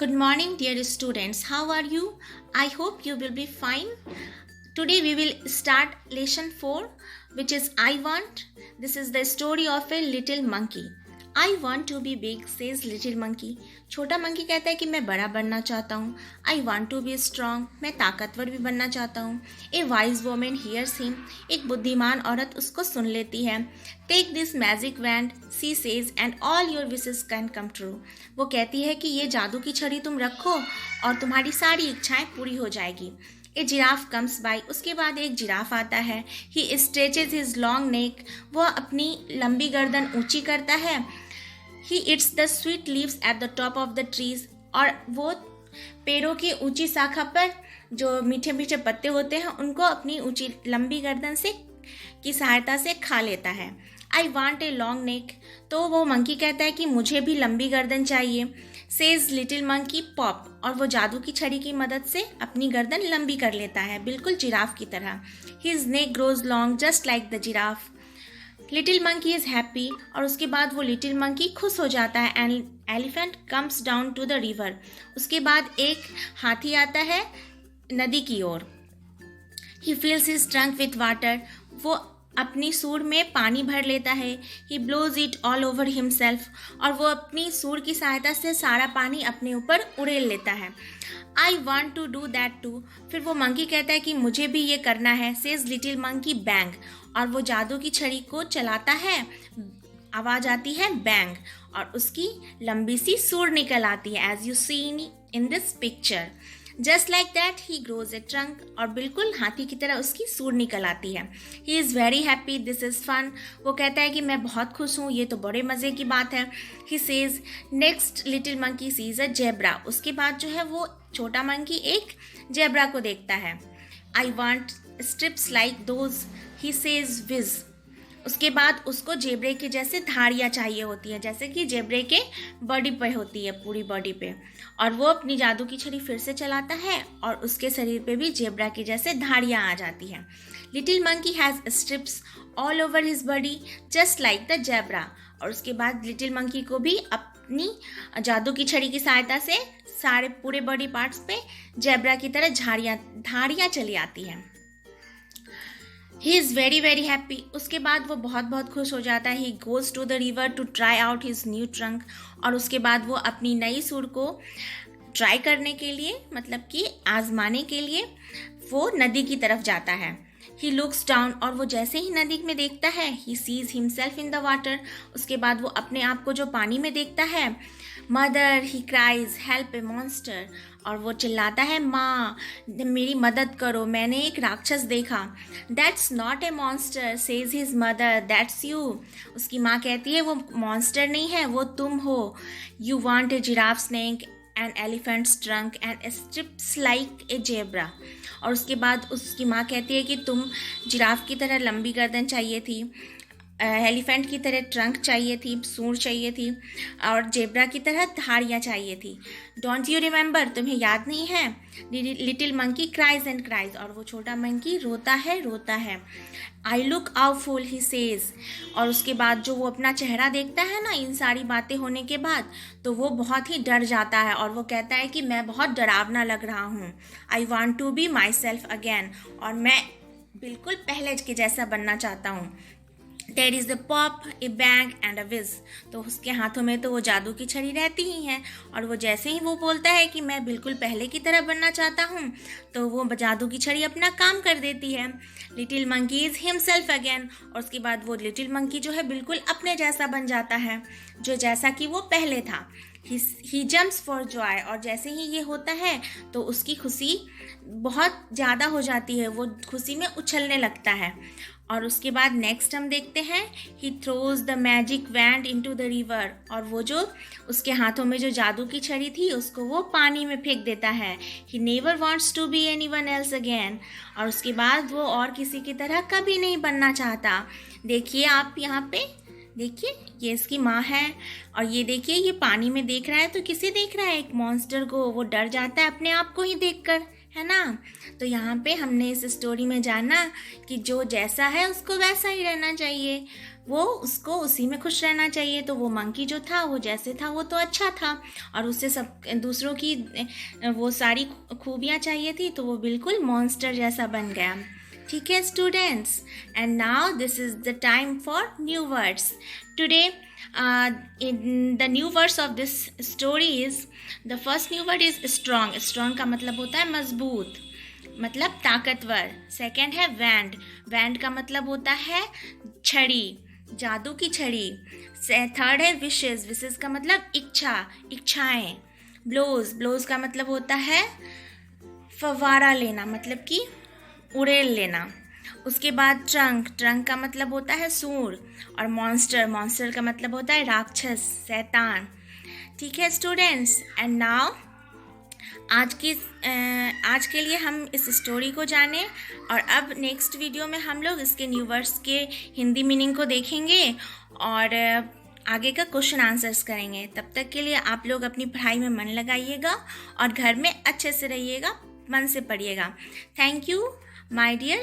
Good morning, dear students. How are you? I hope you will be fine. Today we will start lesson 4, which is I want. This is the story of a little monkey. I want to be big, says little monkey. छोटा monkey कहता है कि मैं बड़ा बनना चाहता हूँ. I want to be strong. मैं ताकतवर भी बनना चाहता हूँ. A wise woman hears him. एक बुद्धिमान औरत उसको सुन लेती है. Take this magic wand, she says, and all your wishes can come true. वो कहती है कि ये जादू की छड़ी तुम रखो और तुम्हारी सारी इच्छाएं पूरी हो जाएगी. A giraffe comes by. उसके बाद एक जिराफ आता है. He stretches his long neck. वह अपनी लंबी गर्दन ऊंची करता है. He eats the sweet leaves at the top of the trees. और वो पेड़ों की ऊंची शाखा पर जो मीठे मीठे पत्ते होते हैं उनको अपनी ऊंची लंबी गर्दन से की सहायता से खा लेता है. I want a long neck. तो वो मंकी कहता है कि मुझे भी लंबी गर्दन चाहिए. Says little monkey pop. और वो जादू की छड़ी की मदद से अपनी गर्दन लंबी कर लेता है, बिल्कुल जिराफ की तरह. His neck grows long just like the giraffe. Little monkey is happy. और उसके बाद वो लिटिल मंकी खुश हो जाता है. And elephant comes down to the river. उसके बाद एक हाथी आता है नदी की ओर. He fills his trunk with water. वो अपनी सूंड में पानी भर लेता है. He blows it all over himself. और वो अपनी सूंड की सहायता से सारा पानी अपने ऊपर उड़ेल लेता है. I want to do that too. फिर वो मंकी कहता है कि मुझे भी ये करना है. Says little monkey bang. और वो जादू की छड़ी को चलाता है. आवाज आती है बैंग और उसकी लंबी सी सूंड निकल आती है. As you see in this picture. Just like that he grows a trunk. और बिल्कुल हाथी की तरह उसकी सूंड निकल आती है. He is very happy. This is fun. वो कहता है कि मैं बहुत खुश हूँ, ये तो बड़े मज़े की बात है. He says next little monkey sees a zebra. उसके बाद जो है वो छोटा मंकी एक जेब्रा को देखता है. I want stripes like those. He says whiz. उसके बाद उसको जेब्रे के जैसे धारियाँ चाहिए होती है, जैसे कि जेब्रे के बॉडी पे होती है, पूरी बॉडी पे. और वो अपनी जादू की छड़ी फिर से चलाता है और उसके शरीर पे भी जेब्रा की जैसे धारियाँ आ जाती हैं. Little monkey has strips all over his body just like the zebra. और उसके बाद लिटिल मंकी को भी अपनी जादू की छड़ी की सहायता से सारे पूरे बॉडी पार्ट्स पे जेब्रा की तरह धारियाँ चली आती हैं. He is very very happy. उसके बाद वो बहुत बहुत खुश हो जाता है. He goes to the river to try out his new trunk. और उसके बाद वो अपनी नई सूंड को ट्राई करने के लिए, मतलब कि आजमाने के लिए वो नदी की तरफ जाता है. He looks down. और वो जैसे ही नदी में देखता है, he sees himself in the water. उसके बाद वो अपने आप को जो पानी में देखता है. मदर ही क्राइज हेल्प ए मॉन्स्टर. और वो चिल्लाता है, माँ मेरी मदद करो, मैंने एक राक्षस देखा. That's not a monster says his mother, that's you. उसकी माँ कहती है वो मॉन्स्टर नहीं है, वो तुम हो. You want a giraffe snake an elephant's trunk and stripes like a zebra. और उसके बाद उसकी माँ कहती है कि तुम जिराफ की तरह लंबी गर्दन चाहिए थी, एलिफेंट की तरह ट्रंक चाहिए थी, सूंड चाहिए थी, और जेब्रा की तरह धारियाँ चाहिए थी. डोंट यू रिमेंबर, तुम्हें याद नहीं है. Little monkey cries and cries. और वो छोटा मंकी रोता है रोता है. I look awful he says. और उसके बाद जो वो अपना चेहरा देखता है ना इन सारी बातें होने के बाद, तो वो बहुत ही डर जाता है और वो कहता है कि मैं बहुत डरावना लग रहा हूँ. I want to be myself again. और मैं बिल्कुल पहले के जैसा बनना चाहता हूँ. There is the pop a bang and a whiz. तो उसके हाथों में तो वो जादू की छड़ी रहती ही है. और वो जैसे ही वो बोलता है कि मैं बिल्कुल पहले की तरह बनना चाहता हूँ, तो वो जादू की छड़ी अपना काम कर देती है. Little monkey is himself again. और उसके बाद वो लिटिल मंकी जो है बिल्कुल अपने जैसा बन जाता है, जो जैसा कि वो पहले था. He jumps for Joy. और जैसे ही ये होता है तो उसकी खुशी बहुत ज़्यादा हो जाती है, वो खुशी में उछलने लगता है. और उसके बाद नेक्स्ट हम देखते हैं, he throws the magic wand into the river. और वो जो उसके हाथों में जो जादू की छड़ी थी उसको वो पानी में फेंक देता है. He never wants to be anyone else again. और उसके बाद वो और किसी की तरह कभी नहीं बनना चाहता. देखिए आप यहाँ पे देखिए, ये इसकी माँ है और ये देखिए ये पानी में देख रहा है, तो किसे देख रहा है, एक मॉन्स्टर को. वो डर जाता है अपने आप को ही देखकर, है ना। तो यहाँ पे हमने इस स्टोरी में जाना कि जो जैसा है उसको वैसा ही रहना चाहिए, वो उसको उसी में खुश रहना चाहिए। तो वो मंकी जो था वो जैसे था वो तो अच्छा था, और उससे सब दूसरों की वो सारी खूबियाँ चाहिए थी, तो वो बिल्कुल मॉन्स्टर जैसा बन गया। ठीक है students, and now this is the time for new words today. in the new words of this story is, the first new word is strong. strong का मतलब होता है मजबूत, मतलब ताकतवर। सेकंड है वैंड, वैंड का मतलब होता है छड़ी, जादू की छड़ी। थर्ड है विशेस, विशेस का मतलब इच्छा, इच्छाएं। ब्लोज, ब्लोज का मतलब होता है फव्वारा लेना, मतलब कि उड़ेल लेना। उसके बाद ट्रंक, ट्रंक का मतलब होता है सूंड। और मॉन्स्टर, मॉन्स्टर का मतलब होता है राक्षस, शैतान। ठीक है स्टूडेंट्स, एंड नाउ आज के लिए हम इस स्टोरी को जाने, और अब नेक्स्ट वीडियो में हम लोग इसके न्यू वर्ड्स के हिंदी मीनिंग को देखेंगे और आगे का क्वेश्चन आंसर्स करेंगे। तब तक के लिए आप लोग अपनी पढ़ाई में मन लगाइएगा और घर में अच्छे से रहिएगा, मन से पढ़िएगा। Thank you my dear